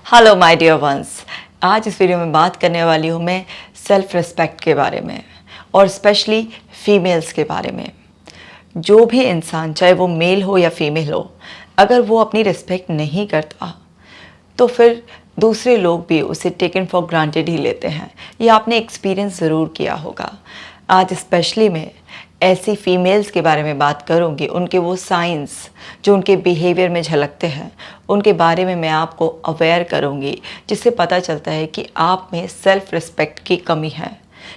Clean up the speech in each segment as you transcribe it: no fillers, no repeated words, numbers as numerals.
Hello my dear ones. आज इस video में बात करने वाली हूँ मैं सेल्फ रिस्पेक्ट के बारे में और स्पेशली फीमेल्स के बारे में। जो भी इंसान, चाहे वो मेल हो या फीमेल हो, अगर वो अपनी रिस्पेक्ट नहीं करता तो फिर दूसरे लोग भी उसे टेकन फॉर ग्रांटेड ही लेते हैं। ये आपने एक्सपीरियंस ज़रूर किया होगा। आज स्पेशली मैं ऐसी फीमेल्स के बारे में बात करूंगी, उनके वो साइंस जो उनके बिहेवियर में झलकते हैं, उनके बारे में मैं आपको अवेयर करूंगी, जिससे पता चलता है कि आप में सेल्फ रिस्पेक्ट की कमी है।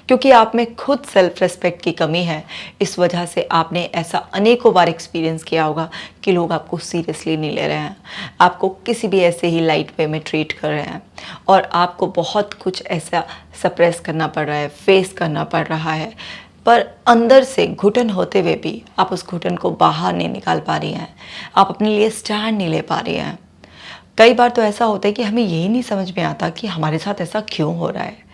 क्योंकि आप में खुद सेल्फ रिस्पेक्ट की कमी है, इस वजह से आपने ऐसा अनेकों बार एक्सपीरियंस किया होगा कि लोग आपको सीरियसली नहीं ले रहे हैं, आपको किसी भी ऐसे ही लाइट वे में ट्रीट कर रहे हैं और आपको बहुत कुछ ऐसा सप्रेस करना पड़ रहा है, फेस करना पड़ रहा है, पर अंदर से घुटन होते हुए भी आप उस घुटन को बाहर नहीं निकाल पा रही हैं, आप अपने लिए स्टैंड नहीं ले पा रही हैं। कई बार तो ऐसा होता है कि हमें यही नहीं समझ में आता कि हमारे साथ ऐसा क्यों हो रहा है।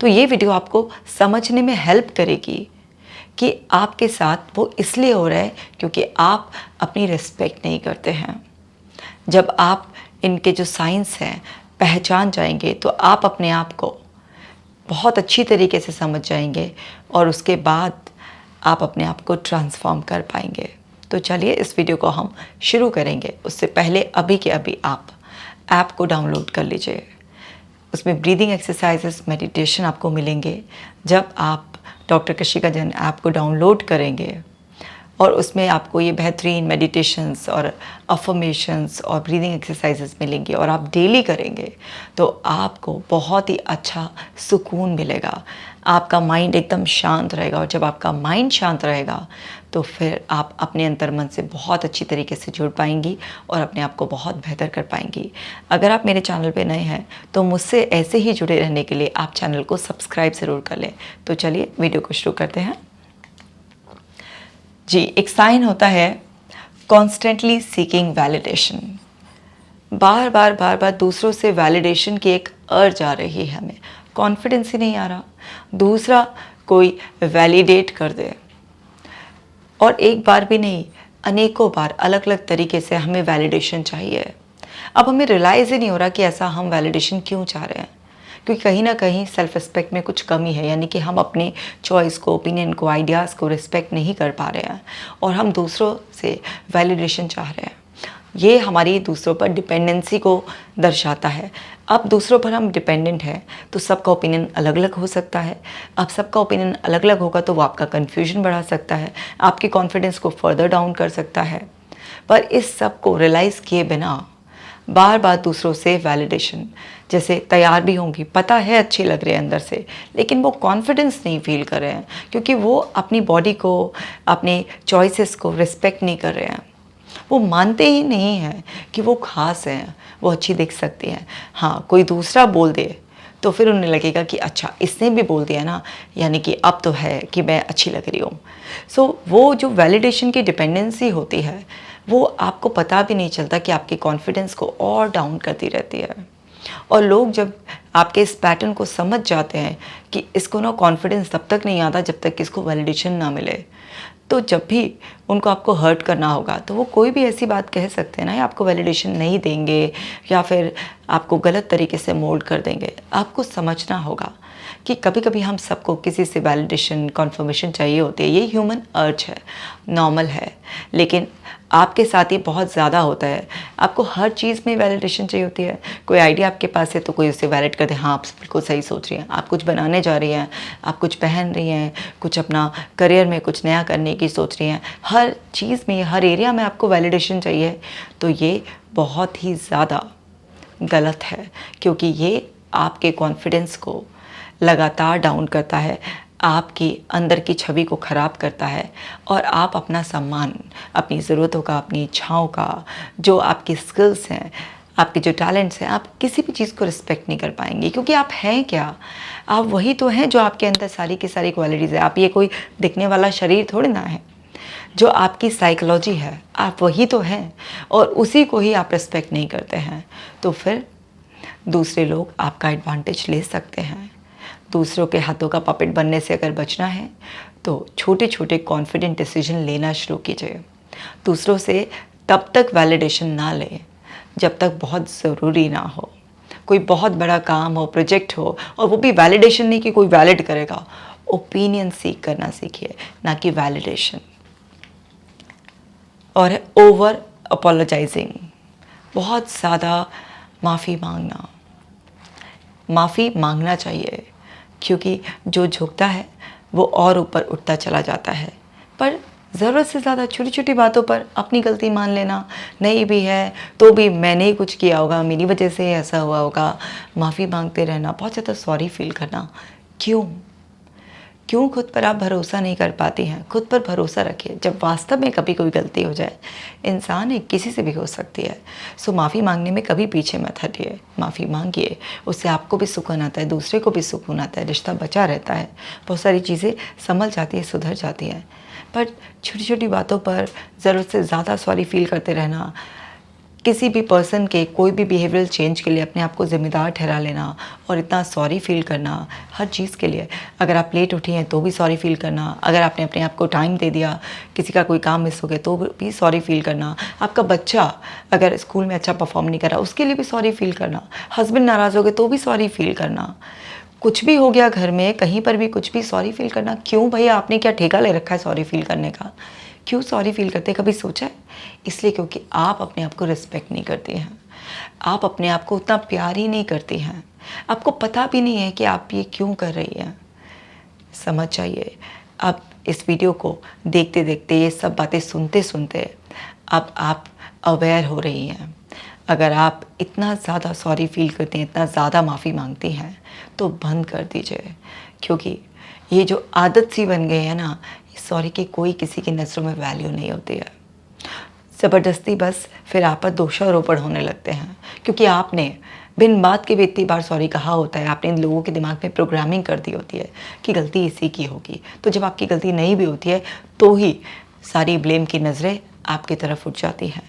तो ये वीडियो आपको समझने में हेल्प करेगी कि आपके साथ वो इसलिए हो रहा है क्योंकि आप अपनी रिस्पेक्ट नहीं करते हैं। जब आप इनके जो साइंस हैं पहचान जाएंगे तो आप अपने आप को बहुत अच्छी तरीके से समझ जाएंगे और उसके बाद आप अपने आप को ट्रांसफॉर्म कर पाएंगे। तो चलिए इस वीडियो को हम शुरू करेंगे। उससे पहले अभी के अभी आप ऐप को डाउनलोड कर लीजिए। उसमें ब्रीदिंग एक्सरसाइजेस, मेडिटेशन आपको मिलेंगे। जब आप डॉक्टर कशिका जैन ऐप को डाउनलोड करेंगे और उसमें आपको ये बेहतरीन मेडिटेशंस और अफर्मेशंस और ब्रीदिंग एक्सरसाइजेस मिलेंगे और आप डेली करेंगे तो आपको बहुत ही अच्छा सुकून मिलेगा। आपका माइंड एकदम शांत रहेगा और जब आपका माइंड शांत रहेगा तो फिर आप अपने अंतर्मन से बहुत अच्छी तरीके से जुड़ पाएंगी और अपने आप को बहुत बेहतर कर पाएंगी। अगर आप मेरे चैनल पे नए हैं तो मुझसे ऐसे ही जुड़े रहने के लिए आप चैनल को सब्सक्राइब ज़रूर कर लें। तो चलिए वीडियो को शुरू करते हैं। जी, एक साइन होता है कॉन्स्टेंटली सीकिंग वैलिडेशन। बार बार दूसरों से वैलिडेशन की एक अर्ज आ रही है, हमें कॉन्फिडेंस ही नहीं आ रहा, दूसरा कोई वैलिडेट कर दे। और एक बार भी नहीं, अनेकों बार अलग अलग तरीके से हमें वैलिडेशन चाहिए। अब हमें रियलाइज़ ही नहीं हो रहा कि ऐसा हम वैलिडेशन क्यों चाह रहे हैं, क्योंकि कहीं ना कहीं सेल्फ रिस्पेक्ट में कुछ कमी है, यानी कि हम अपने चॉइस को, ओपिनियन को, आइडियाज़ को रिस्पेक्ट नहीं कर पा रहे हैं और हम दूसरों से वैलिडेशन चाह रहे हैं। ये हमारी दूसरों पर डिपेंडेंसी को दर्शाता है। अब दूसरों पर हम डिपेंडेंट हैं तो सबका ओपिनियन अलग अलग हो सकता है। अब सबका ओपिनियन अलग अलग होगा तो वो आपका कन्फ्यूजन बढ़ा सकता है, आपके कॉन्फिडेंस को फर्दर डाउन कर सकता है। पर इस सब को रियलाइज़ किए बिना बार बार दूसरों से वैलिडेशन, जैसे तैयार भी होंगी, पता है अच्छी लग रहे हैं अंदर से, लेकिन वो कॉन्फिडेंस नहीं फील कर रहे हैं क्योंकि वो अपनी बॉडी को, अपने चॉइसेस को रिस्पेक्ट नहीं कर रहे हैं। वो मानते ही नहीं हैं कि वो खास हैं, वो अच्छी दिख सकती हैं। हाँ, कोई दूसरा बोल दे तो फिर उन्हें लगेगा कि अच्छा इसने भी बोल दिया ना, यानी कि अब तो है कि मैं अच्छी लग रही हूँ। सो वो जो वैलिडेशन की डिपेंडेंसी होती है वो आपको पता भी नहीं चलता कि आपके कॉन्फिडेंस को और डाउन करती रहती है। और लोग जब आपके इस पैटर्न को समझ जाते हैं कि इसको ना कॉन्फिडेंस तब तक नहीं आता जब तक कि इसको वैलिडेशन ना मिले, तो जब भी उनको आपको हर्ट करना होगा तो वो कोई भी ऐसी बात कह सकते हैं ना, या आपको वैलिडेशन नहीं देंगे या फिर आपको गलत तरीके से मोल्ड कर देंगे। आपको समझना होगा कि कभी कभी हम सबको किसी से वैलिडेशन, कन्फर्मेशन चाहिए होती है। ये ह्यूमन अर्ज है, नॉर्मल है, लेकिन आपके साथ ये बहुत ज़्यादा होता है। आपको हर चीज़ में वैलिडेशन चाहिए होती है। कोई आइडिया आपके पास है तो कोई उसे वैलिड कर दे, हाँ आप बिल्कुल सही सोच रही हैं। आप कुछ बनाने जा रही हैं, आप कुछ पहन रही हैं, कुछ अपना करियर में कुछ नया करने की सोच रही हैं, हर चीज़ में, हर एरिया में आपको वैलिडेशन चाहिए, तो ये बहुत ही ज़्यादा गलत है क्योंकि ये आपके कॉन्फिडेंस को लगातार डाउन करता है, आपकी अंदर की छवि को ख़राब करता है और आप अपना सम्मान, अपनी ज़रूरतों का, अपनी इच्छाओं का, जो आपकी स्किल्स हैं, आपके जो टैलेंट्स हैं, आप किसी भी चीज़ को रिस्पेक्ट नहीं कर पाएंगे। क्योंकि आप हैं क्या? आप वही तो हैं जो आपके अंदर सारी की सारी क्वालिटीज़ है। आप ये कोई दिखने वाला शरीर थोड़ी ना है। जो आपकी साइकोलॉजी है, आप वही तो हैं और उसी को ही आप रिस्पेक्ट नहीं करते हैं तो फिर दूसरे लोग आपका एडवांटेज ले सकते हैं। दूसरों के हाथों का पपेट बनने से अगर बचना है तो छोटे छोटे कॉन्फिडेंट डिसीजन लेना शुरू कीजिए। दूसरों से तब तक वैलिडेशन ना लें जब तक बहुत ज़रूरी ना हो। कोई बहुत बड़ा काम हो, प्रोजेक्ट हो, और वो भी वैलिडेशन नहीं कि कोई वैलिड करेगा, ओपिनियन सीख करना सीखिए, ना कि वैलिडेशन। और है ओवर अपोलोजाइजिंग, बहुत ज़्यादा माफ़ी मांगना। माफ़ी मांगना चाहिए, क्योंकि जो झुकता है वो और ऊपर उठता चला जाता है। पर ज़रूरत से ज़्यादा छोटी छोटी बातों पर अपनी गलती मान लेना, नहीं भी है तो भी मैंने ही कुछ किया होगा, मेरी वजह से ऐसा हुआ होगा, माफ़ी मांगते रहना, बहुत ज़्यादा सॉरी फील करना। क्यों क्यों खुद पर आप भरोसा नहीं कर पाती हैं? खुद पर भरोसा रखिए। जब वास्तव में कभी कोई गलती हो जाए, इंसान है, किसी से भी हो सकती है, सो माफ़ी मांगने में कभी पीछे मत हटिए, माफ़ी मांगिए। उससे आपको भी सुकून आता है, दूसरे को भी सुकून आता है, रिश्ता बचा रहता है, बहुत सारी चीज़ें संभल जाती है, सुधर जाती हैं। पर छोटी छोटी बातों पर ज़रूरत से ज़्यादा सॉरी फील करते रहना, किसी भी पर्सन के कोई भी बिहेवियरल चेंज के लिए अपने आप को ज़िम्मेदार ठहरा लेना और इतना सॉरी फील करना हर चीज़ के लिए। अगर आप लेट उठी हैं तो भी सॉरी फील करना, अगर आपने अपने आप को टाइम दे दिया, किसी का कोई काम मिस हो गया तो भी सॉरी फील करना, आपका बच्चा अगर स्कूल में अच्छा परफॉर्म नहीं करा उसके लिए भी सॉरी फील करना, हस्बैंड नाराज़ हो गए तो भी सॉरी फील करना, कुछ भी हो गया घर में कहीं पर भी कुछ भी सॉरी फील करना। क्यों भैया, आपने क्या ठेका ले रखा है सॉरी फील करने का? क्यों सॉरी फील करते, कभी सोचा है? इसलिए क्योंकि आप अपने आप को रिस्पेक्ट नहीं करती हैं, आप अपने आप को उतना प्यार ही नहीं करती हैं, आपको पता भी नहीं है कि आप ये क्यों कर रही हैं। समझ जाइए, अब इस वीडियो को देखते देखते, ये सब बातें सुनते सुनते अब आप अवेयर हो रही हैं। अगर आप इतना ज़्यादा सॉरी फील करती हैं, इतना ज़्यादा माफ़ी मांगती हैं, तो बंद कर दीजिए, क्योंकि ये जो आदत सी बन गई है ना, सॉरी की कोई किसी की नज़रों में वैल्यू नहीं होती है। ज़बरदस्ती बस फिर आप पर दोषारोपण होने लगते हैं, क्योंकि आपने बिन बात के भी इतनी बार सॉरी कहा होता है, आपने इन लोगों के दिमाग में प्रोग्रामिंग कर दी होती है कि गलती इसी की होगी। तो जब आपकी गलती नहीं भी होती है तो ही सारी ब्लेम की नज़रें आपकी तरफ उठ जाती हैं।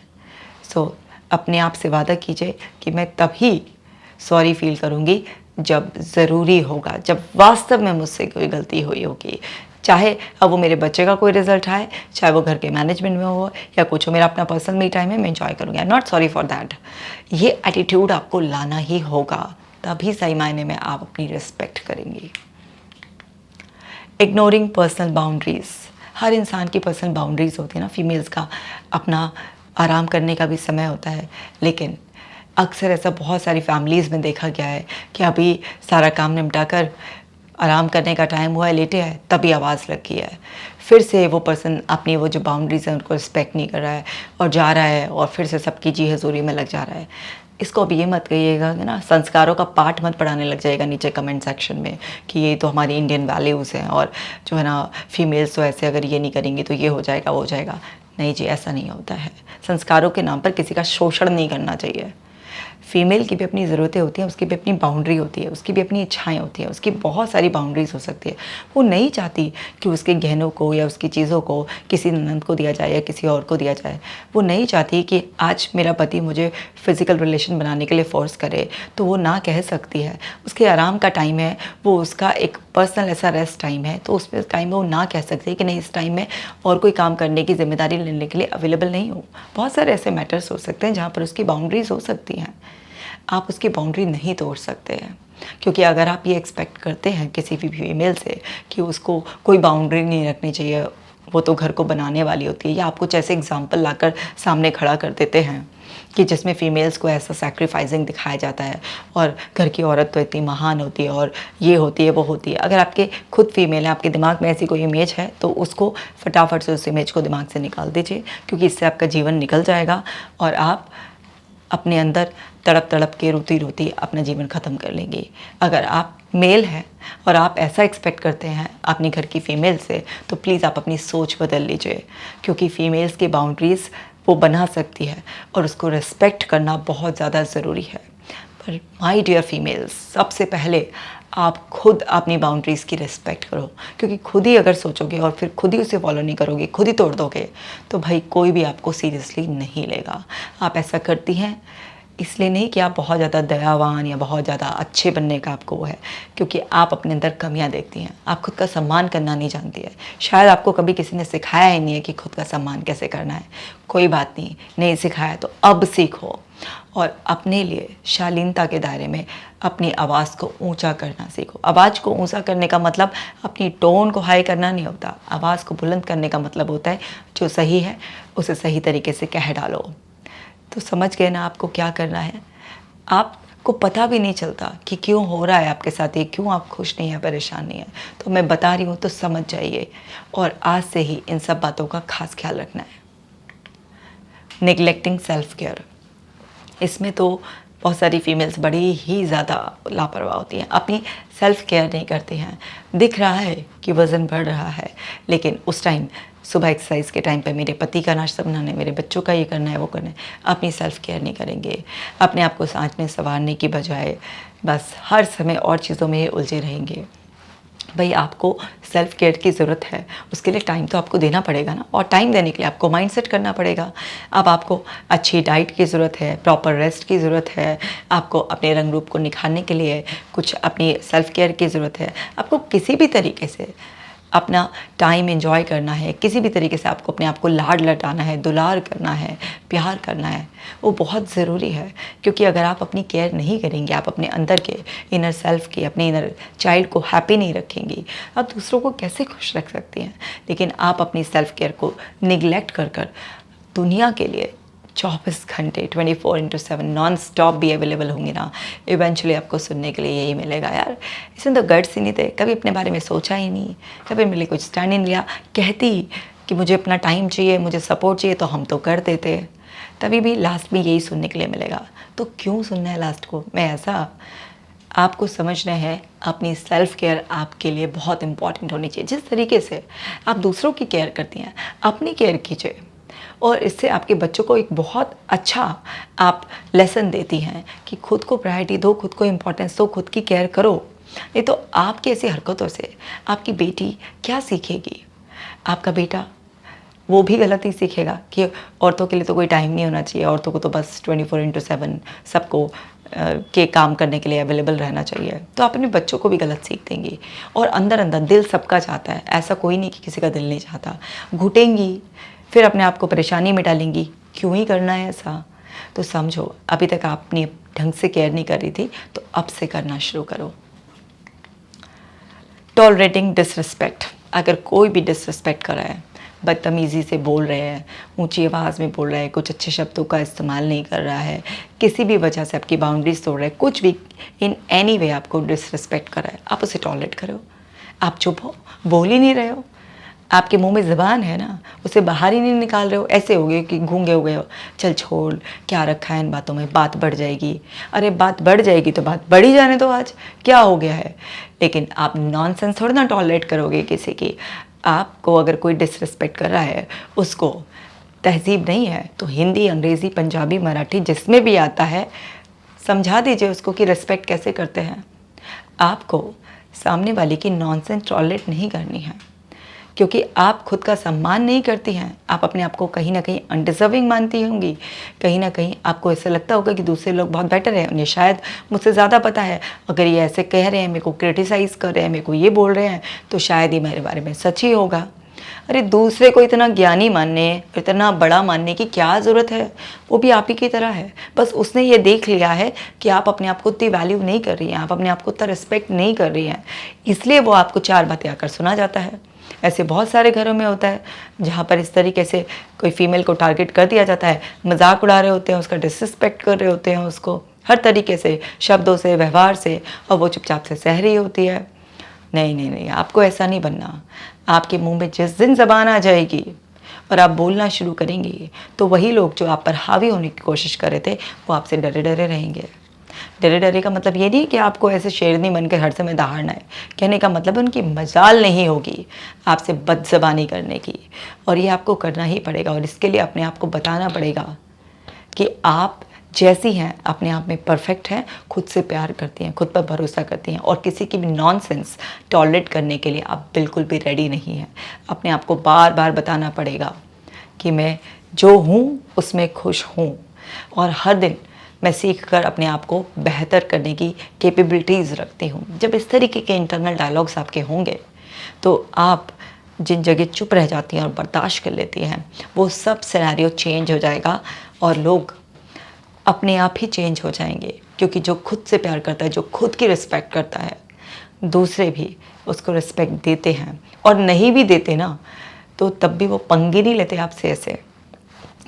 सो अपने आप से वादा कीजिए कि मैं तभी सॉरी फील करूँगी जब ज़रूरी होगा, जब वास्तव में मुझसे कोई गलती हुई होगी। चाहे अब वो मेरे बच्चे का कोई रिजल्ट आए, चाहे वो घर के मैनेजमेंट में हो या कुछ हो, मेरा अपना पर्सनल मी टाइम है, मैं एंजॉय करूँगी, I am not sorry for that. ये एटीट्यूड आपको लाना ही होगा, तभी सही मायने में आप अपनी रिस्पेक्ट करेंगी। इग्नोरिंग पर्सनल बाउंड्रीज़, हर इंसान की पर्सनल बाउंड्रीज़ होती है ना, फीमेल्स का अपना आराम करने का भी समय होता है, लेकिन अक्सर ऐसा बहुत सारी फैमिलीज़ में देखा गया है कि अभी सारा काम निपटा कर आराम करने का टाइम हुआ है, लेटे है, तभी आवाज़ लगी है, फिर से वो पर्सन अपनी वो जो बाउंड्रीज़ हैं उनको रिस्पेक्ट नहीं कर रहा है और जा रहा है और फिर से सबकी जी हजूरी में लग जा रहा है। इसको अब ये मत कहिएगा कि ना संस्कारों का पाठ मत पढ़ाने लग जाएगा नीचे कमेंट सेक्शन में कि ये तो हमारी इंडियन वैल्यूज़ हैं और जो है ना फीमेल्स तो ऐसे अगर ये नहीं करेंगी तो ये हो जाएगा वो हो जाएगा। नहीं जी, ऐसा नहीं होता है। संस्कारों के नाम पर किसी का शोषण नहीं करना चाहिए। फीमेल की भी अपनी ज़रूरतें होती हैं, उसकी भी अपनी बाउंड्री होती है, उसकी भी अपनी इच्छाएं होती हैं, उसकी बहुत सारी बाउंड्रीज हो सकती है। वो नहीं चाहती कि उसके गहनों को या उसकी चीज़ों को किसी ननद को दिया जाए या किसी और को दिया जाए। वो नहीं चाहती कि आज मेरा पति मुझे फ़िज़िकल रिलेशन बनाने के लिए फ़ोर्स करे, तो वो ना कह सकती है। उसके आराम का टाइम है, वो उसका एक पर्सनल ऐसा रेस्ट टाइम है, तो उस टाइम में वो ना कह सकती है कि नहीं, इस टाइम में और कोई काम करने की जिम्मेदारी लेने के लिए अवेलेबल नहीं हूँ। बहुत सारे ऐसे मैटर्स हो सकते हैं जहाँ पर उसकी बाउंड्रीज हो सकती हैं। आप उसकी बाउंड्री नहीं तोड़ सकते हैं, क्योंकि अगर आप ये एक्सपेक्ट करते हैं किसी भी फीमेल से कि उसको कोई बाउंड्री नहीं रखनी चाहिए, वो तो घर को बनाने वाली होती है, या आप कुछ ऐसे एग्जाम्पल लाकर सामने खड़ा कर देते हैं कि जिसमें फ़ीमेल्स को ऐसा सैक्रिफाइसिंग दिखाया जाता है और घर की औरत तो इतनी महान होती है और ये होती है वो होती है। अगर आपके खुद फीमेल है, आपके दिमाग में ऐसी कोई इमेज है, तो उसको फटाफट से उस इमेज को दिमाग से निकाल दीजिए, क्योंकि इससे आपका जीवन निकल जाएगा और आप अपने अंदर तड़प तड़प के रोती रोती अपना जीवन ख़त्म कर लेंगी। अगर आप मेल हैं और आप ऐसा एक्सपेक्ट करते हैं अपनी घर की फ़ीमेल से, तो प्लीज़ आप अपनी सोच बदल लीजिए, क्योंकि फ़ीमेल्स की बाउंड्रीज़ वो बना सकती है और उसको रिस्पेक्ट करना बहुत ज़्यादा ज़रूरी है। पर माय डियर फीमेल्स, सबसे पहले आप खुद अपनी बाउंड्रीज़ की रिस्पेक्ट करो, क्योंकि खुद ही अगर सोचोगे और फिर खुद ही उसे फॉलो नहीं करोगे, खुद ही तोड़ दोगे, तो भाई कोई भी आपको सीरियसली नहीं लेगा। आप ऐसा करती हैं इसलिए नहीं कि आप बहुत ज़्यादा दयावान या बहुत ज़्यादा अच्छे बनने का आपको वो है, क्योंकि आप अपने अंदर कमियां देखती हैं, आप खुद का सम्मान करना नहीं जानती है। शायद आपको कभी किसी ने सिखाया ही नहीं है कि खुद का सम्मान कैसे करना है। कोई बात नहीं, नहीं सिखाया तो अब सीखो और अपने लिए शालीनता के दायरे में अपनी आवाज़ को ऊंचा करना सीखो। आवाज़ को ऊंचा करने का मतलब अपनी टोन को हाई करना नहीं होता। आवाज़ को बुलंद करने का मतलब होता है जो सही है उसे सही तरीके से कह डालो। तो समझ गए ना आपको क्या करना है। आपको पता भी नहीं चलता कि क्यों हो रहा है आपके साथ ये, क्यों आप खुश नहीं हैं, परेशान नहीं हैं। तो मैं बता रही हूँ तो समझ जाइए और आज से ही इन सब बातों का खास ख्याल रखना है। नेग्लेक्टिंग सेल्फ केयर, इसमें तो बहुत सारी फीमेल्स बड़ी ही ज़्यादा लापरवाह होती हैं, अपनी सेल्फ केयर नहीं करती हैं। दिख रहा है कि वज़न बढ़ रहा है, लेकिन उस टाइम सुबह एक्सरसाइज के टाइम पे मेरे पति का नाश्ता बनाना है, मेरे बच्चों का ये करना है, वो करना है, अपनी सेल्फ केयर नहीं करेंगे। अपने आप को सांचने संवारने की बजाय बस हर समय और चीज़ों में उलझे रहेंगे। भाई आपको सेल्फ केयर की ज़रूरत है, उसके लिए टाइम तो आपको देना पड़ेगा ना, और टाइम देने के लिए आपको माइंडसेट करना पड़ेगा। अब आपको अच्छी डाइट की ज़रूरत है, प्रॉपर रेस्ट की ज़रूरत है, आपको अपने रंग रूप को निखारने के लिए कुछ अपनी सेल्फ केयर की ज़रूरत है। आपको किसी भी तरीके से अपना टाइम एंजॉय करना है, किसी भी तरीके से आपको अपने आप को लाड लटाना है, दुलार करना है, प्यार करना है, वो बहुत ज़रूरी है। क्योंकि अगर आप अपनी केयर नहीं करेंगे, आप अपने अंदर के इनर सेल्फ की, अपने इनर चाइल्ड को हैप्पी नहीं रखेंगी, आप दूसरों को कैसे खुश रख सकती हैं। लेकिन आप अपनी सेल्फ केयर को निगलेक्ट कर कर दुनिया के लिए 24 घंटे 24/7 नॉन स्टॉप भी अवेलेबल होंगे ना, इवेंचुअली आपको सुनने के लिए यही मिलेगा, यार इसमें तो गट्स ही नहीं थे, कभी अपने बारे में सोचा ही नहीं, कभी मेरे लिए कुछ स्टैंड नहीं लिया। कहती कि मुझे अपना टाइम चाहिए, मुझे सपोर्ट चाहिए, तो हम तो कर देते, तभी भी लास्ट में यही सुनने के लिए मिलेगा। तो क्यों सुनना है लास्ट को मैं ऐसा? आपको समझना है अपनी सेल्फ केयर आपके लिए बहुत इंपॉर्टेंट होनी चाहिए। जिस तरीके से आप दूसरों की केयर करती हैं, अपनी केयर कीजिए, और इससे आपके बच्चों को एक बहुत अच्छा आप लेसन देती हैं कि खुद को प्रायोरिटी दो, खुद को इम्पोर्टेंस दो, खुद की केयर करो। नहीं तो आपकी ऐसी हरकतों से आपकी बेटी क्या सीखेगी? आपका बेटा वो भी गलत ही सीखेगा कि औरतों के लिए तो कोई टाइम नहीं होना चाहिए, औरतों को तो बस 24/7 सबको के काम करने के लिए अवेलेबल रहना चाहिए। तो आप अपने बच्चों को भी गलत सीख देंगी। और अंदर अंदर दिल सबका चाहता है, ऐसा कोई नहीं कि किसी का दिल नहीं चाहता। घुटेंगी, फिर अपने आप को परेशानी में डालेंगी, क्यों ही करना है ऐसा? तो समझो अभी तक आपने ढंग से केयर नहीं कर रही थी, तो अब से करना शुरू करो। टॉलरेटिंग डिसरिस्पेक्ट, अगर कोई भी डिसरिस्पेक्ट कर रहा है, बदतमीज़ी से बोल रहे हैं, ऊंची आवाज़ में बोल रहा है, कुछ अच्छे शब्दों का इस्तेमाल नहीं कर रहा है, किसी भी वजह से आपकी बाउंड्रीज तोड़ रहा है, कुछ भी इन एनी वे आपको डिसरिस्पेक्ट कर रहा है, आप उसे टॉलरेट करो। आप चुप हो, बोल ही नहीं रहे हो, आपके मुंह में ज़बान है ना, उसे बाहर ही नहीं निकाल रहे हो, ऐसे हो गए कि गूंगे हो गए हो। चल छोड़, क्या रखा है इन बातों में, बात बढ़ जाएगी। अरे बात बढ़ जाएगी तो बात बढ़ी जाने दो, आज क्या हो गया है। लेकिन आप नॉनसेंस थोड़ा ना टॉलरेट करोगे किसी की। आपको अगर कोई डिसरिस्पेक्ट कर रहा है, उसको तहजीब नहीं है तो हिंदी, अंग्रेज़ी, पंजाबी, मराठी जिसमें भी आता है समझा दीजिए उसको कि रिस्पेक्ट कैसे करते हैं। आपको सामने वाले की नॉनसेंस टॉलरेट नहीं करनी है, क्योंकि आप खुद का सम्मान नहीं करती हैं। आप अपने आप को कहीं ना कहीं अनडिजर्विंग मानती होंगी, कहीं ना कहीं आपको ऐसा लगता होगा कि दूसरे लोग बहुत बेटर हैं, उन्हें शायद मुझसे ज़्यादा पता है। अगर ये ऐसे कह रहे हैं, मेरे को क्रिटिसाइज़ कर रहे हैं, मेरे को ये बोल रहे हैं, तो शायद ये मेरे बारे में सच ही होगा। अरे दूसरे को इतना ज्ञानी मानने, इतना बड़ा मानने की क्या ज़रूरत है? वो भी आप ही की तरह है, बस उसने ये देख लिया है कि आप अपने आप को उतनी वैल्यू नहीं कर रही हैं, आप अपने आप को उतना रिस्पेक्ट नहीं कर रही हैं, इसलिए वो आपको 4 बातें आकर सुना जाता है। ऐसे बहुत सारे घरों में होता है जहाँ पर इस तरीके से कोई फीमेल को टारगेट कर दिया जाता है, मजाक उड़ा रहे होते हैं, उसका डिसरिस्पेक्ट कर रहे होते हैं, उसको हर तरीके से, शब्दों से, व्यवहार से, और वो चुपचाप से सह रही होती है। नहीं नहीं नहीं, आपको ऐसा नहीं बनना। आपके मुंह में जिस दिन ज़बान आ जाएगी और आप बोलना शुरू करेंगे, तो वही लोग जो आप पर हावी होने की कोशिश कर रहे थे, वो आपसे डरे डरे रहेंगे। डरे डरे का मतलब ये नहीं कि आपको ऐसे शेरनी बनकर हर समय दहाड़ना है। कहने का मतलब उनकी मजाल नहीं होगी आपसे बदज़बानी करने की, और ये आपको करना ही पड़ेगा। और इसके लिए अपने आप को बताना पड़ेगा कि आप जैसी हैं अपने आप में परफेक्ट हैं, खुद से प्यार करती हैं, खुद पर भरोसा करती हैं, और किसी की भी नॉनसेंस टॉलरेट करने के लिए आप बिल्कुल भी रेडी नहीं हैं। अपने आप को बार बार बताना पड़ेगा कि मैं जो हूँ उसमें खुश हूँ, और हर दिन मैं सीख कर अपने आप को बेहतर करने की कैपेबिलिटीज़ रखती हूँ। जब इस तरीके के इंटरनल डायलॉग्स आपके होंगे तो आप जिन जगह चुप रह जाती हैं और बर्दाश्त कर लेती हैं, वो सब सिनेरियो चेंज हो जाएगा और लोग अपने आप ही चेंज हो जाएंगे। क्योंकि जो खुद से प्यार करता है, जो खुद की रिस्पेक्ट करता है, दूसरे भी उसको रिस्पेक्ट देते हैं। और नहीं भी देते ना, तो तब भी वो पंगे नहीं लेते आपसे ऐसे।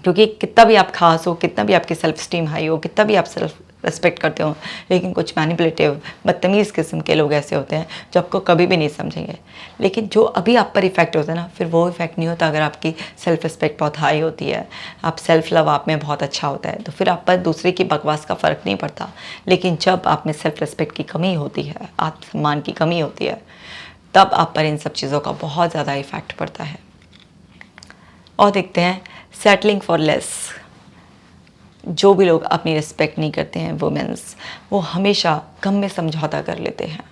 क्योंकि कितना भी आप खास हो, कितना भी आपकी सेल्फ स्टीम हाई हो, कितना भी आप सेल्फ रिस्पेक्ट करते हो, लेकिन कुछ मैनिपुलेटिव बदतमीज़ किस्म के लोग ऐसे होते हैं जो आपको कभी भी नहीं समझेंगे। लेकिन जो अभी आप पर इफ़ेक्ट होता है ना, फिर वो इफ़ेक्ट नहीं होता अगर आपकी सेल्फ रिस्पेक्ट बहुत हाई होती है, आप सेल्फ लव आप में बहुत अच्छा होता है, तो फिर आप पर दूसरे की बकवास का फ़र्क नहीं पड़ता। लेकिन जब आप में सेल्फ रिस्पेक्ट की कमी होती है, आत्मसम्मान की कमी होती है, तब आप पर इन सब चीज़ों का बहुत ज़्यादा इफ़ेक्ट पड़ता है। और देखते हैं सेटलिंग फॉर लेस। जो भी लोग अपनी रिस्पेक्ट नहीं करते हैं वुमेन्स, वो हमेशा कम में समझौता कर लेते हैं।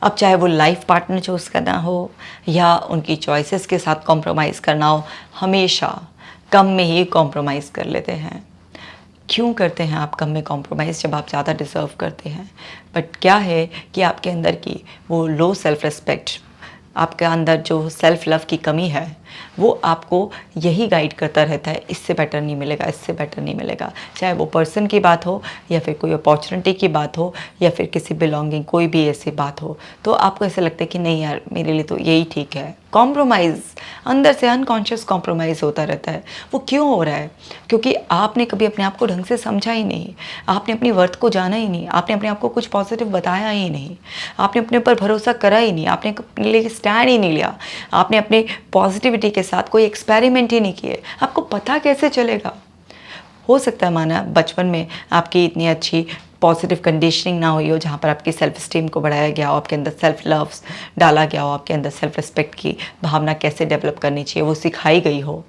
अब चाहे वो लाइफ पार्टनर चूज़ करना हो या उनकी चॉइसेस के साथ कॉम्प्रोमाइज़ करना हो, हमेशा कम में ही कॉम्प्रोमाइज़ कर लेते हैं। क्यों करते हैं आप कम में कॉम्प्रोमाइज़ जब आप ज़्यादा डिज़र्व करते हैं? बट क्या है कि आपके अंदर की वो लो सेल्फ रिस्पेक्ट, आपके अंदर जो सेल्फ लव की कमी है, वो आपको यही गाइड करता रहता है, इससे बेटर नहीं मिलेगा, इससे बेटर नहीं मिलेगा। चाहे वो पर्सन की बात हो या फिर कोई अपॉर्चुनिटी की बात हो या फिर किसी बिलोंगिंग, कोई भी ऐसी बात हो, तो आपको ऐसा लगता है कि नहीं यार, मेरे लिए तो यही ठीक है। कॉम्प्रोमाइज़, अंदर से अनकॉन्शियस कॉम्प्रोमाइज़ होता रहता है। वो क्यों हो रहा है? क्योंकि आपने कभी अपने आप को ढंग से समझा ही नहीं, आपने अपनी वर्थ को जाना ही नहीं, आपने अपने आप को कुछ पॉजिटिव बताया ही नहीं, आपने अपने ऊपर भरोसा करा ही नहीं, आपने अपने लिए स्टैंड ही नहीं लिया, आपने अपने पॉजिटिविटी के साथ कोई एक्सपेरिमेंट ही नहीं किए। आपको पता कैसे चलेगा? हो सकता है माना बचपन में आपकी इतनी अच्छी पॉजिटिव कंडीशनिंग ना हुई हो, जहाँ पर आपकी सेल्फ स्टीम को बढ़ाया गया हो, आपके अंदर सेल्फ लव डाला गया हो, आपके अंदर सेल्फ रिस्पेक्ट की भावना कैसे डेवलप करनी चाहिए वो सिखाई गई हो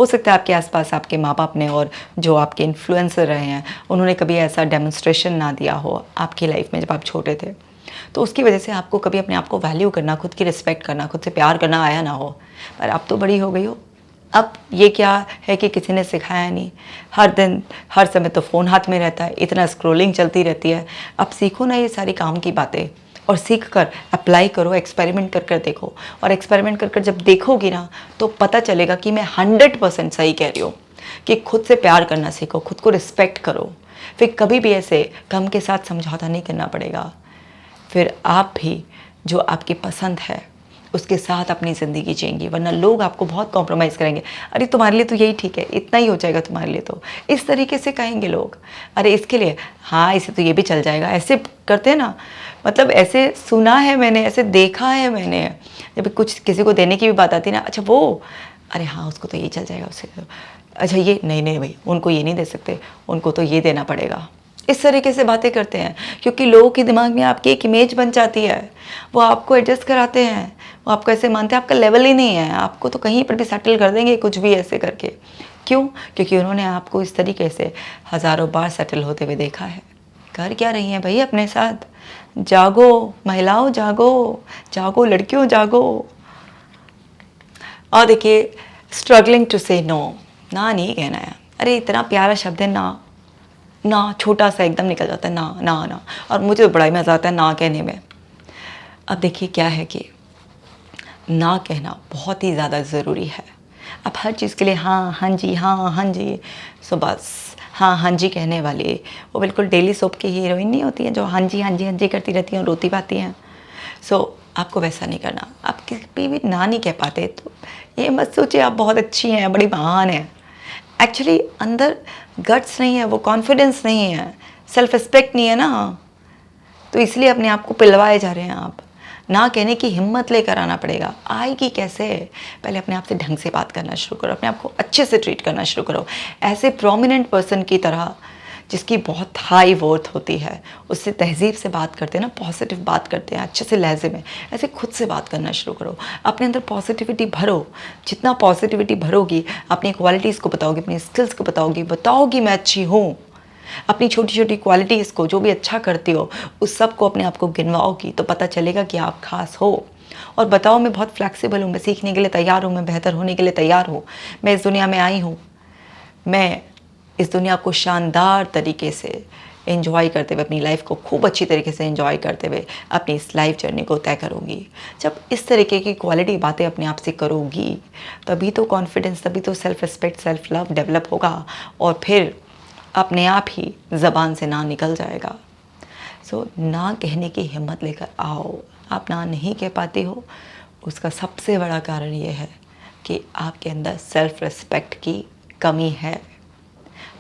सकता है आपके आसपास आपके माँ बाप ने और जो आपके इन्फ्लुएंसर रहे हैं, उन्होंने कभी ऐसा डेमोन्स्ट्रेशन ना दिया हो आपकी लाइफ में जब आप छोटे थे, तो उसकी वजह से आपको कभी अपने आप को वैल्यू करना, खुद की रिस्पेक्ट करना, खुद से प्यार करना आया ना हो। पर अब तो बड़ी हो गई हो, अब ये क्या है कि किसी ने सिखाया नहीं, हर दिन हर समय तो फ़ोन हाथ में रहता है, इतना स्क्रॉलिंग चलती रहती है। अब सीखो ना ये सारी काम की बातें और सीख कर अप्लाई करो, एक्सपेरिमेंट कर कर देखो। और एक्सपेरिमेंट कर कर जब देखोगी ना, तो पता चलेगा कि मैं 100% सही कह रही हूँ कि खुद से प्यार करना सीखो, खुद को रिस्पेक्ट करो, फिर कभी भी ऐसे कम के साथ समझौता नहीं करना पड़ेगा। फिर आप भी जो आपकी पसंद है उसके साथ अपनी ज़िंदगी जिएंगी, वरना लोग आपको बहुत कॉम्प्रोमाइज़ करेंगे। अरे तुम्हारे लिए तो यही ठीक है, इतना ही हो जाएगा तुम्हारे लिए, तो इस तरीके से कहेंगे लोग। अरे इसके लिए हाँ, इसे तो ये भी चल जाएगा, ऐसे करते हैं ना। मतलब ऐसे सुना है मैंने, ऐसे देखा है मैंने। जब कुछ किसी को देने की भी बात आती है ना, अच्छा वो, अरे हाँ उसको तो ये चल जाएगा, उससे तो अच्छा ये नहीं नहीं भाई, उनको ये नहीं दे सकते, उनको तो ये देना पड़ेगा। इस तरीके से बातें करते हैं क्योंकि लोगों के दिमाग में आपकी एक इमेज बन जाती है, वो आपको एडजस्ट कराते हैं, वो आपको ऐसे मानते हैं आपका लेवल ही नहीं है, आपको तो कहीं पर भी सेटल कर देंगे कुछ भी ऐसे करके। क्यों? क्योंकि उन्होंने आपको इस तरीके से हज़ारों बार सेटल होते हुए देखा है। कर क्या रही हैं भाई अपने साथ? जागो महिलाओं, जागो जागो लड़कियों, जागो। और देखिए, स्ट्रगलिंग टू से नो, ना नहीं कहना है। अरे इतना प्यारा शब्द है ना, ना छोटा सा एकदम निकल जाता है, ना ना ना, और मुझे तो बड़ा ही मज़ा आता है ना कहने में। अब देखिए क्या है कि ना कहना बहुत ही ज़्यादा ज़रूरी है। अब हर चीज़ के लिए हाँ हाँ जी, हाँ हाँ जी, सो बस हाँ हाँ जी कहने वाली वो बिल्कुल डेली सोप की हीरोइन नहीं होती है जो हाँ जी हाँ जी हाँ जी करती रहती हैं और रोती पाती हैं। सो आपको वैसा नहीं करना। आप किसी भी ना नहीं कह पाते तो ये मत सोचिए आप बहुत अच्छी हैं, बड़ी महान हैं। एक्चुअली अंदर गट्स नहीं है, वो कॉन्फिडेंस नहीं है, सेल्फ रिस्पेक्ट नहीं है ना, तो इसलिए अपने आप को पिलवाए जा रहे हैं आप। ना कहने की हिम्मत लेकर आना पड़ेगा। आएगी कैसे? पहले अपने आप से ढंग से बात करना शुरू करो, अपने आप को अच्छे से ट्रीट करना शुरू करो। ऐसे प्रोमिनेंट पर्सन की तरह जिसकी बहुत हाई वर्थ होती है, उससे तहज़ीब से बात करते हैं ना, पॉजिटिव बात करते हैं अच्छे से लहजे में, ऐसे खुद से बात करना शुरू करो। अपने अंदर पॉजिटिविटी भरो। जितना पॉजिटिविटी भरोगी, अपनी क्वालिटीज़ को बताओगी, अपनी स्किल्स को बताओगी मैं अच्छी हूँ, अपनी छोटी छोटी क्वालिटीज़ को, जो भी अच्छा करती हो उस सब को अपने आप को गिनवाओगी, तो पता चलेगा कि आप खास हो। और बताओ मैं बहुत फ्लैक्सिबल हूँ, मैं सीखने के लिए तैयार हूँ, मैं बेहतर होने के लिए तैयार हूँ, मैं इस दुनिया में आई हूँ, मैं इस दुनिया को शानदार तरीके से एंजॉय करते हुए, अपनी लाइफ को खूब अच्छी तरीके से एंजॉय करते हुए अपनी इस लाइफ जर्नी को तय करूँगी। जब इस तरीके की क्वालिटी बातें अपने आप से करोगी, तभी तो कॉन्फिडेंस, तभी तो self respect, self love develop होगा और फिर अपने आप ही ज़बान से ना निकल जाएगा। सो ना कहने की हिम्मत लेकर आओ। आप ना नहीं कह पाते हो, उसका सबसे बड़ा कारण ये है कि आपके अंदर सेल्फ रिस्पेक्ट की कमी है।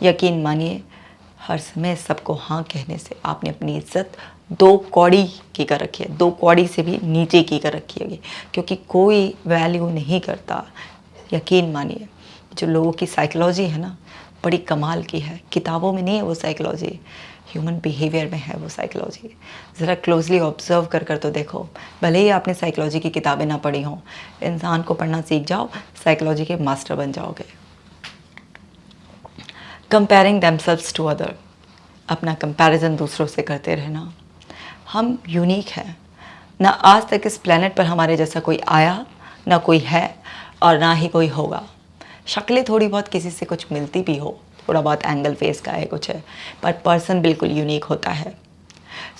यकीन मानिए, हर समय सबको हाँ कहने से आपने अपनी इज्जत 2 कौड़ी की कर रखी है, 2 कौड़ी से भी नीचे की कर रखी है, क्योंकि कोई वैल्यू नहीं करता। यकीन मानिए, जो लोगों की साइकोलॉजी है ना, बड़ी कमाल की है। किताबों में नहीं है वो साइकोलॉजी, ह्यूमन बिहेवियर में है वो साइकोलॉजी। ज़रा क्लोजली ऑब्जर्व कर कर तो देखो। भले ही आपने साइकोलॉजी की किताबें ना पढ़ी हों, इंसान को पढ़ना सीख जाओ, साइकोलॉजी के मास्टर बन जाओगे। कंपेयरिंग देमसेल्व्स टू अदर, अपना कंपैरिजन दूसरों से करते रहना। हम यूनिक हैं, ना आज तक इस प्लेनेट पर हमारे जैसा कोई आया, ना कोई है और ना ही कोई होगा। शक्लें थोड़ी बहुत किसी से कुछ मिलती भी हो, थोड़ा बहुत एंगल फेस का है, कुछ है, पर पर्सन बिल्कुल यूनिक होता है।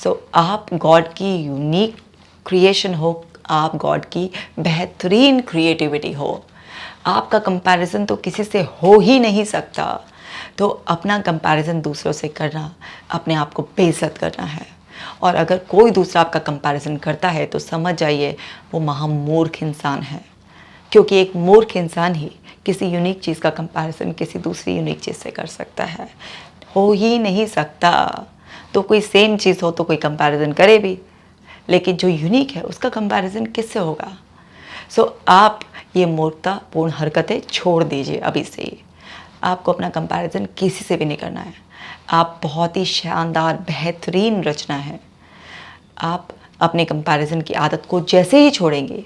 सो आप गॉड की यूनिक क्रिएशन हो, आप गॉड की बेहतरीन क्रिएटिविटी हो। आपका कंपैरिजन तो किसी से हो ही नहीं सकता। तो अपना कंपैरिजन दूसरों से करना, अपने आप को बेइज्जत करना है। और अगर कोई दूसरा आपका कंपैरिजन करता है तो समझ जाइए वो महामूर्ख इंसान है, क्योंकि एक मूर्ख इंसान ही किसी यूनिक चीज़ का कंपैरिजन किसी दूसरी यूनिक चीज़ से कर सकता है। हो ही नहीं सकता। तो कोई सेम चीज़ हो तो कोई कंपैरिजन करे भी, लेकिन जो यूनिक है उसका कंपैरिजन किससे होगा? सो आप ये मूर्खतापूर्ण हरकतें छोड़ दीजिए अभी से ही। आपको अपना कंपैरिजन किसी से भी नहीं करना है। आप बहुत ही शानदार बेहतरीन रचना है। आप अपने कंपैरिजन की आदत को जैसे ही छोड़ेंगे,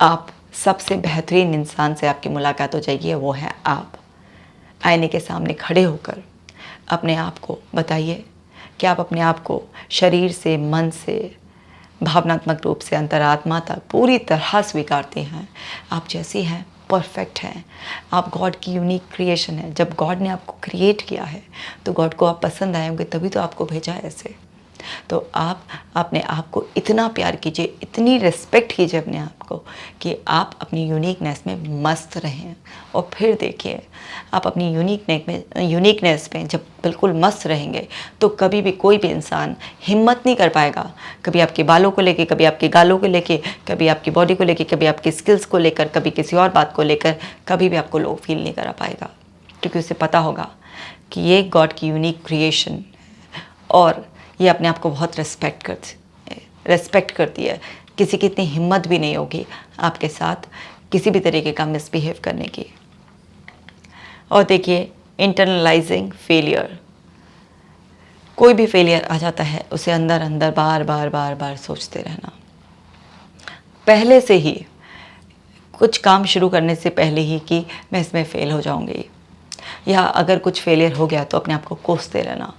आप सबसे बेहतरीन इंसान से आपकी मुलाकात हो जाएगी, वो है आप। आईने के सामने खड़े होकर अपने आप को बताइए कि आप अपने आप को शरीर से, मन से, भावनात्मक रूप से, अंतरात्मा तक पूरी तरह स्वीकारते हैं। आप जैसी हैं परफेक्ट हैं। आप गॉड की यूनिक क्रिएशन है। जब गॉड ने आपको क्रिएट किया है तो गॉड को आप पसंद आए होंगे, तभी तो आपको भेजा है ऐसे। तो आप अपने आप को इतना प्यार कीजिए, इतनी रिस्पेक्ट कीजिए अपने आप को कि आप अपनी यूनिकनेस में मस्त रहें। और फिर देखिए, आप अपनी यूनिकनेस में जब बिल्कुल मस्त रहेंगे तो कभी भी कोई भी इंसान हिम्मत नहीं कर पाएगा, कभी आपके बालों को लेके, कभी आपके गालों को लेके, कभी आपकी बॉडी को लेके, कभी आपकी स्किल्स को लेकर, कभी किसी और बात को लेकर, कभी भी आपको लो फील नहीं करा पाएगा, क्योंकि उसे पता होगा कि ये गॉड की यूनिक क्रिएशन और ये अपने आप को बहुत रेस्पेक्ट करती है। किसी की इतनी हिम्मत भी नहीं होगी आपके साथ किसी भी तरीके का मिसबिहेव करने की। और देखिए, इंटरनलाइजिंग फेलियर, कोई भी फेलियर आ जाता है उसे अंदर अंदर बार बार बार बार सोचते रहना। पहले से ही कुछ काम शुरू करने से पहले ही कि मैं इसमें फ़ेल हो जाऊंगी, या अगर कुछ फेलियर हो गया तो अपने आप को कोसते रहना।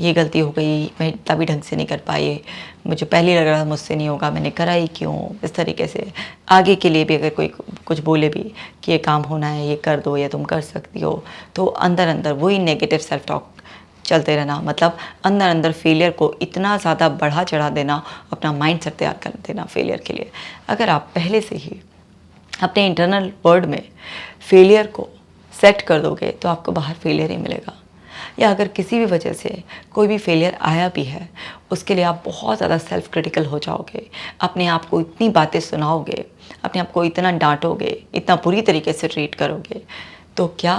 ये गलती हो गई, मैं तभी ढंग से नहीं कर पाई, मुझे पहले ही लग रहा था मुझसे नहीं होगा, मैंने करा ही क्यों। इस तरीके से आगे के लिए भी अगर कोई कुछ बोले भी कि ये काम होना है, ये कर दो, या तुम कर सकती हो, तो अंदर अंदर वही नेगेटिव सेल्फ टॉक चलते रहना। मतलब अंदर अंदर फेलियर को इतना ज़्यादा बढ़ा चढ़ा देना, अपना माइंड सेट तैयार कर देना फेलियर के लिए। अगर आप पहले से ही अपने इंटरनल वर्ल्ड में फेलियर को सेट कर दोगे तो आपको बाहर फेलियर ही मिलेगा। या अगर किसी भी वजह से कोई भी फेलियर आया भी है, उसके लिए आप बहुत ज़्यादा सेल्फ क्रिटिकल हो जाओगे, अपने आप को इतनी बातें सुनाओगे, अपने आप को इतना डांटोगे, इतना बुरी तरीके से ट्रीट करोगे, तो क्या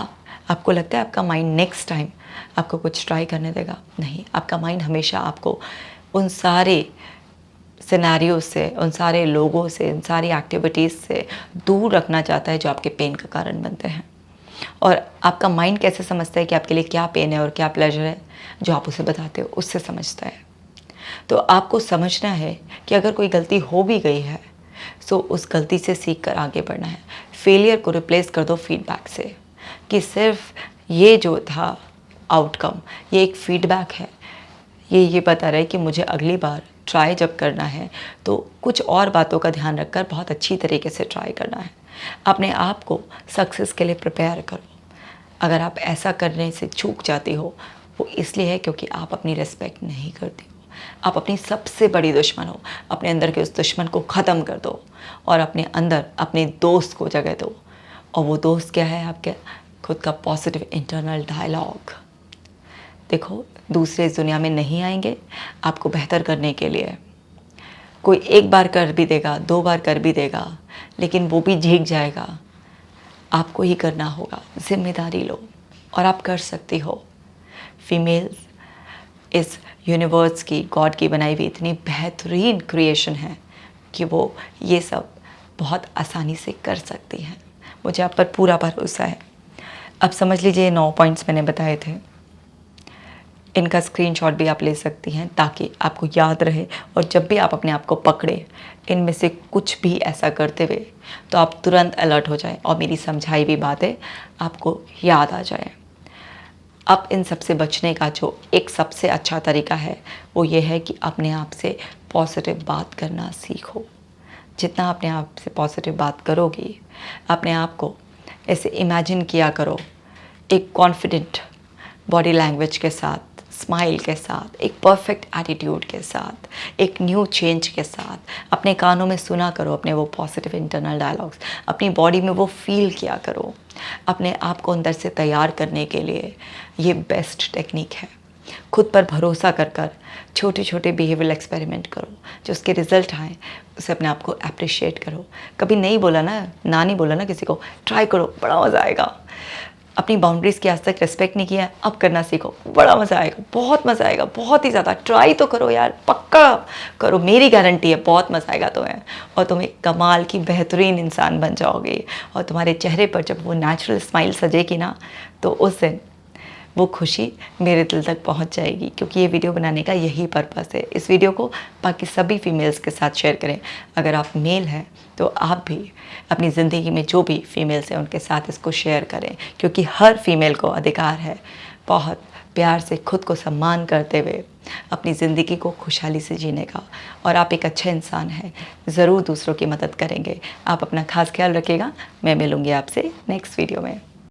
आपको लगता है आपका माइंड नेक्स्ट टाइम आपको कुछ ट्राई करने देगा? नहीं। आपका माइंड हमेशा आपको उन सारे सिनेरियो से, उन सारे लोगों से, उन सारी एक्टिविटीज़ से दूर रखना चाहता है जो आपके पेन का कारण बनते हैं। और आपका माइंड कैसे समझता है कि आपके लिए क्या पेन है और क्या प्लेजर है? जो आप उसे बताते हो उससे समझता है। तो आपको समझना है कि अगर कोई गलती हो भी गई है तो उस गलती से सीख कर आगे बढ़ना है। फेलियर को रिप्लेस कर दो फीडबैक से, कि सिर्फ ये जो था आउटकम, ये एक फीडबैक है, ये बता रहा है कि मुझे अगली बार ट्राई जब करना है तो कुछ और बातों का ध्यान रखकर बहुत अच्छी तरीके से ट्राई करना है। अपने आप को सक्सेस के लिए प्रिपेयर करो। अगर आप ऐसा करने से चूक जाती हो, वो इसलिए है क्योंकि आप अपनी रिस्पेक्ट नहीं करती हो। आप अपनी सबसे बड़ी दुश्मन हो। अपने अंदर के उस दुश्मन को ख़त्म कर दो और अपने अंदर अपने दोस्त को जगह दो। और वो दोस्त क्या है? आपके खुद का पॉजिटिव इंटरनल डायलॉग। देखो, दूसरे इस दुनिया में नहीं आएंगे आपको बेहतर करने के लिए। कोई एक बार कर भी देगा, 2 बार कर भी देगा, लेकिन वो भी झीक जाएगा। आपको ही करना होगा। जिम्मेदारी लो और आप कर सकती हो। फीमेल्स इस यूनिवर्स की, गॉड की बनाई हुई इतनी बेहतरीन क्रिएशन है कि वो ये सब बहुत आसानी से कर सकती हैं। मुझे आप पर पूरा भरोसा है। अब समझ लीजिए 9 पॉइंट्स मैंने बताए थे, इनका स्क्रीनशॉट भी आप ले सकती हैं ताकि आपको याद रहे और जब भी आप अपने आप को पकड़े इनमें से कुछ भी ऐसा करते हुए तो आप तुरंत अलर्ट हो जाएं और मेरी समझाई हुई बातें आपको याद आ जाए। अब इन सब से बचने का जो एक सबसे अच्छा तरीका है वो ये है कि अपने आप से पॉजिटिव बात करना सीखो। जितना अपने आप से पॉजिटिव बात करोगी, अपने आप को ऐसे इमेजिन किया करो एक कॉन्फिडेंट बॉडी लैंग्वेज के साथ, स्माइल के साथ, एक परफेक्ट एटीट्यूड के साथ, एक न्यू चेंज के साथ। अपने कानों में सुना करो अपने वो पॉजिटिव इंटरनल डायलॉग्स, अपनी बॉडी में वो फील किया करो। अपने आप को अंदर से तैयार करने के लिए ये बेस्ट टेक्निक है। खुद पर भरोसा कर कर छोटे छोटे बिहेवियरल एक्सपेरिमेंट करो, जो उसके रिजल्ट आए उसे अपने आप को अप्रिशिएट करो। कभी नहीं बोला ना नहीं बोला ना किसी को, ट्राई करो, बड़ा मज़ा आएगा। अपनी बाउंड्रीज़ की आज तक रिस्पेक्ट नहीं किया, अब करना सीखो, बड़ा मज़ा आएगा, बहुत मज़ा आएगा, बहुत ही ज़्यादा। ट्राई तो करो यार, पक्का करो, मेरी गारंटी है बहुत मज़ा आएगा तुम्हें। और तुम एक कमाल की बेहतरीन इंसान बन जाओगे और तुम्हारे चेहरे पर जब वो नेचुरल स्माइल सजेगी ना, तो उस दिन वो खुशी मेरे दिल तक पहुंच जाएगी। क्योंकि ये वीडियो बनाने का यही पर्पस है। इस वीडियो को बाकी सभी फीमेल्स के साथ शेयर करें। अगर आप मेल हैं तो आप भी अपनी ज़िंदगी में जो भी फीमेल्स हैं उनके साथ इसको शेयर करें, क्योंकि हर फीमेल को अधिकार है बहुत प्यार से खुद को सम्मान करते हुए अपनी ज़िंदगी को खुशहाली से जीने का। और आप एक अच्छे इंसान हैं, ज़रूर दूसरों की मदद करेंगे। आप अपना खास ख्याल रखिएगा। मैं मिलूँगी आपसे नेक्स्ट वीडियो में।